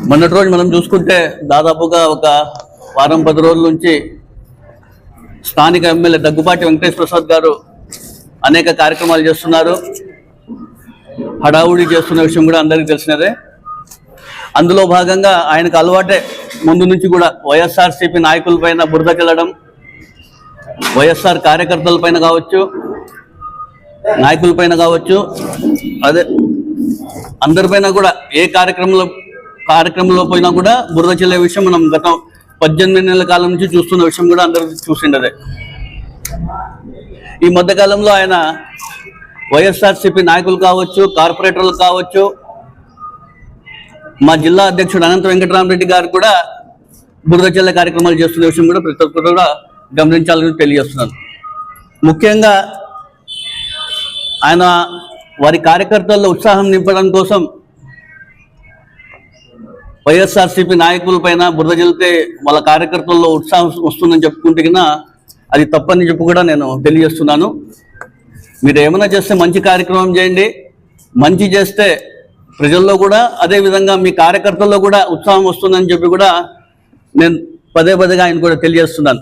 మొన్నటి రోజు మనం చూసుకుంటే దాదాపుగా ఒక వారం 10 రోజుల నుంచి స్థానిక ఎమ్మెల్యే దగ్గుబాటి వెంకటేశ్వర ప్రసాద్ గారు అనేక కార్యక్రమాలు చేస్తున్నారు. హడావుడి చేస్తున్న విషయం కూడా అందరికీ తెలిసినదే. అందులో భాగంగా ఆయనకు అలవాటే ముందు నుంచి కూడా వైఎస్ఆర్సీపీ నాయకులపైన బురద చల్లడం, వైఎస్ఆర్ కార్యకర్తలపైన కావచ్చు, నాయకులపైన కావచ్చు, అదే అందరిపైన కూడా ఏ కార్యక్రమంలో పోయినా కూడా బురద చల్లే విషయం మనం గత 18 నెలల కాలం నుంచి చూస్తున్న విషయం కూడా అందరూ చూసిండదే. ఈ మధ్యకాలంలో ఆయన వైఎస్ఆర్సీపీ నాయకులు కావచ్చు, కార్పొరేటర్లు కావచ్చు, మా జిల్లా అధ్యక్షుడు అనంత వెంకటరామరెడ్డి గారు కూడా బురద చల్లే కార్యక్రమాలు చేస్తున్న విషయం కూడా ప్రతి ఒక్కరు కూడా గమనించాలని తెలియజేస్తున్నాను. ముఖ్యంగా ఆయన వారి కార్యకర్తల్లో ఉత్సాహం నింపడం కోసం వైఎస్ఆర్సీపీ నాయకుల పైన బురద చల్లితే వాళ్ళ కార్యకర్తల్లో ఉత్సాహం వస్తుందని చెప్పుకుంటే అది తప్పని చెప్పి కూడా నేను తెలియజేస్తున్నాను. మీరు ఏమైనా చేస్తే మంచి కార్యక్రమం చేయండి, మంచి చేస్తే ప్రజల్లో కూడా అదేవిధంగా మీ కార్యకర్తల్లో కూడా ఉత్సాహం వస్తుందని చెప్పి కూడా నేను పదే పదేగా ఆయన కూడా తెలియజేస్తున్నాను.